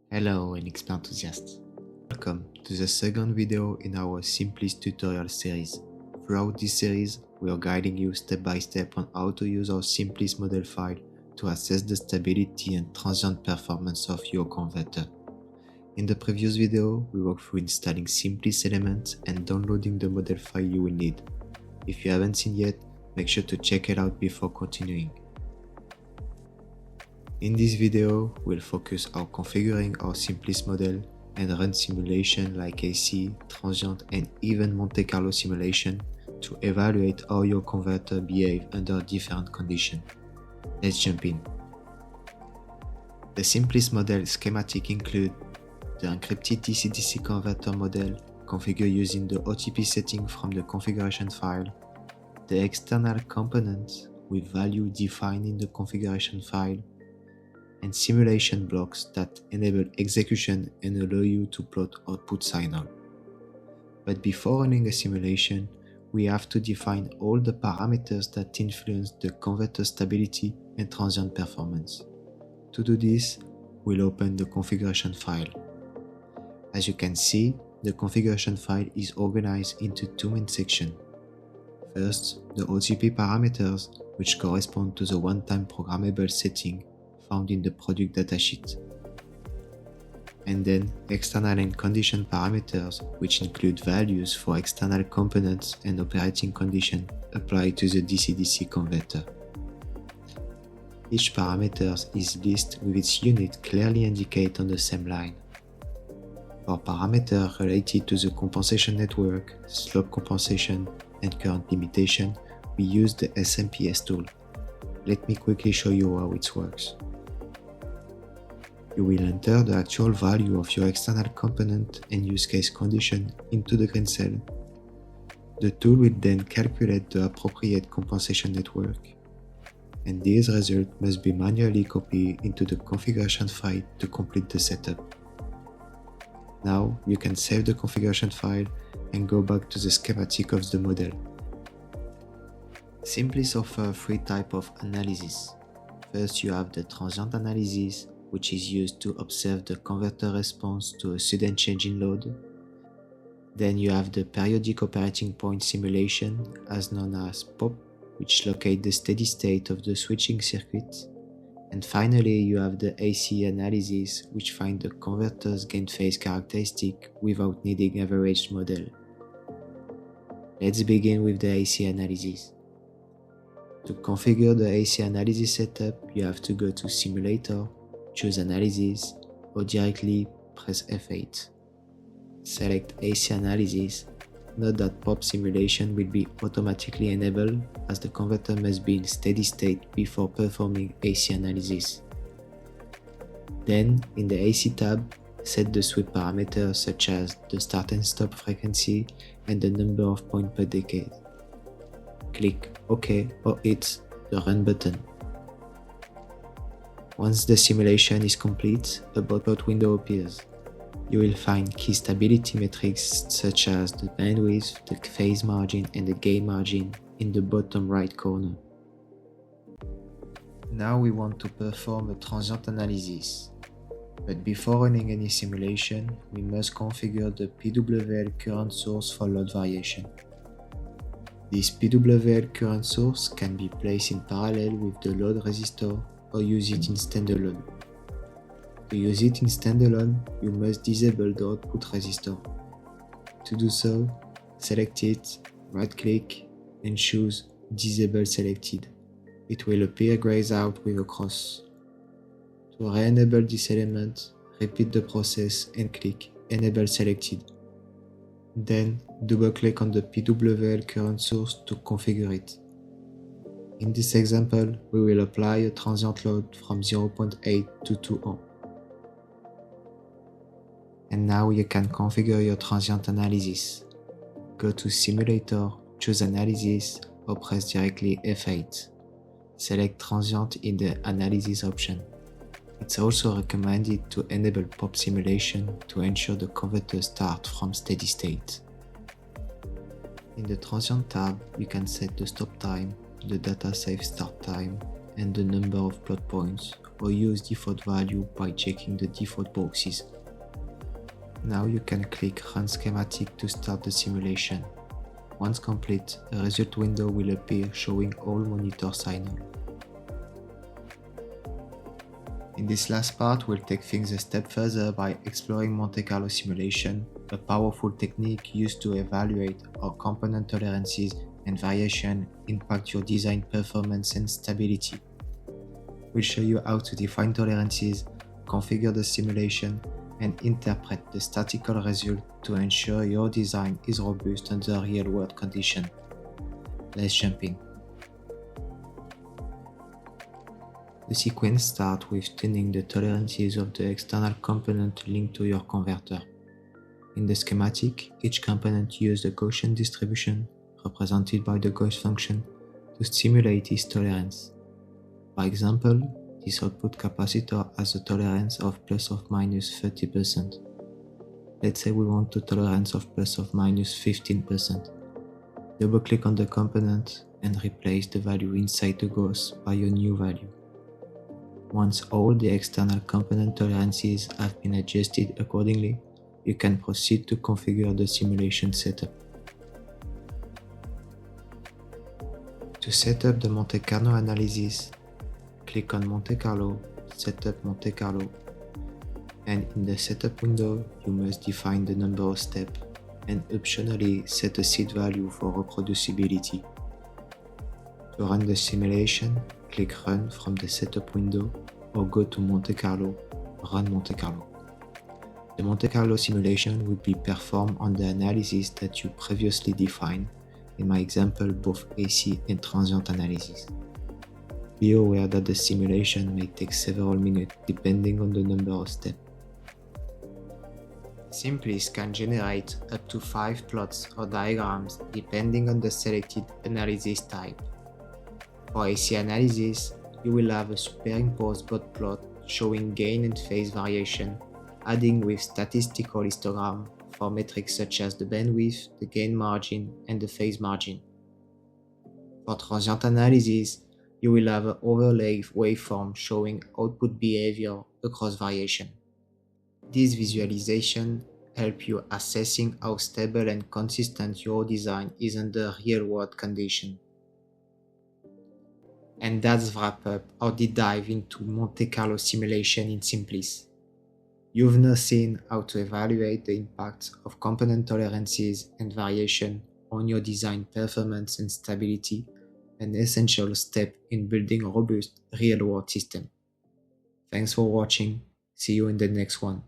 Hello NXP enthusiasts. Welcome to the second video in our SIMPLIS tutorial series. Throughout this series, we are guiding you step by step on how to use our SIMPLIS model file to assess the stability and transient performance of your converter. In the previous video, we walked through installing SIMPLIS Elements and downloading the model file you will need. If you haven't seen yet, make sure to check it out before continuing. In this video, we'll focus on configuring our SIMPLIS model and run simulation like AC, Transient and even Monte-Carlo simulation to evaluate how your converter behaves under different conditions. Let's jump in. The SIMPLIS model schematic include the encrypted DC-DC converter model configured using the OTP setting from the configuration file, the external components with value defined in the configuration file, and simulation blocks that enable execution and allow you to plot output signal. But before running a simulation, we have to define all the parameters that influence the converter stability and transient performance. To do this, we'll open the configuration file. As you can see, the configuration file is organized into two main sections. First, the OTP parameters, which correspond to the one-time programmable setting found in the product datasheet. And then external and condition parameters, which include values for external components and operating condition applied to the DC-DC converter. Each parameter is listed with its unit clearly indicated on the same line. For parameters related to the compensation network, slope compensation, and current limitation, we use the SIMPLIS tool. Let me quickly show you how it works. You will enter the actual value of your external component and use case condition into the green cell. The tool will then calculate the appropriate compensation network, and these results must be manually copied into the configuration file to complete the setup. Now you can save the configuration file and go back to the schematic of the model. SIMPLIS offers three types of analysis. First, you have the transient analysis, which is used to observe the converter response to a sudden change in load. Then you have the periodic operating point simulation, as known as POP, which locates the steady state of the switching circuit. And finally, you have the AC analysis, which finds the converter's gain phase characteristic without needing averaged model. Let's begin with the AC analysis. To configure the AC analysis setup, you have to go to Simulator, choose Analysis, or directly press F8. Select AC Analysis. Note that POP simulation will be automatically enabled as the converter must be in steady state before performing AC analysis. Then, in the AC tab, set the sweep parameters such as the start and stop frequency and the number of points per decade. Click OK or hit the Run button. Once the simulation is complete, a plot window appears. You will find key stability metrics such as the bandwidth, the phase margin, and the gain margin in the bottom right corner. Now we want to perform a transient analysis. But before running any simulation, we must configure the PWL current source for load variation. This PWL current source can be placed in parallel with the load resistor or use it in standalone. To use it in standalone, you must disable the output resistor. To do so, select it, right-click, and choose Disable Selected. It will appear grayed out with a cross. To re-enable this element, repeat the process and click Enable Selected. Then, double-click on the PWL current source to configure it. In this example, we will apply a transient load from 0.8 to 2 ohm. And now you can configure your transient analysis. Go to Simulator, choose Analysis, or press directly F8. Select Transient in the Analysis option. It's also recommended to enable POP simulation to ensure the converter starts from steady state. In the Transient tab, you can set the stop time, the data save start time, and the number of plot points, or use default value by checking the default boxes. Now you can click Run Schematic to start the simulation. Once complete, a result window will appear showing all monitor signal. In this last part, we'll take things a step further by exploring Monte-Carlo simulation, a powerful technique used to evaluate how component tolerances and variation impact your design performance and stability. We'll show you how to define tolerances, configure the simulation, and interpret the statistical result to ensure your design is robust under real-world conditions. Let's jump in. The sequence starts with tuning the tolerances of the external component linked to your converter. In the schematic, each component uses a Gaussian distribution, represented by the Gauss function, to simulate its tolerance. For example, this output capacitor has a tolerance of plus or minus 30%. Let's say we want a tolerance of plus or minus 15%. Double-click on the component and replace the value inside the Gauss by a new value. Once all the external component tolerances have been adjusted accordingly, you can proceed to configure the simulation setup. To set up the Monte-Carlo analysis, click on Monte-Carlo, Setup Monte-Carlo, and in the setup window, you must define the number of steps and optionally set a seed value for reproducibility. To run the simulation, click Run from the setup window or go to Monte-Carlo, Run Monte-Carlo. The Monte-Carlo simulation will be performed on the analysis that you previously defined, in my example both AC and transient analysis. Be aware that the simulation may take several minutes depending on the number of steps. SIMPLIS can generate up to 5 plots or diagrams depending on the selected analysis type. For AC analysis, you will have a superimposed dot plot showing gain and phase variation, adding with statistical histogram for metrics such as the bandwidth, the gain margin, and the phase margin. For transient analysis, you will have an overlay waveform showing output behavior across variation. These visualizations help you assessing how stable and consistent your design is under real-world conditions. And that's wrap up our deep dive into Monte-Carlo simulation in SIMPLIS. You've now seen how to evaluate the impact of component tolerances and variation on your design performance and stability, an essential step in building a robust real-world system. Thanks for watching. See you in the next one.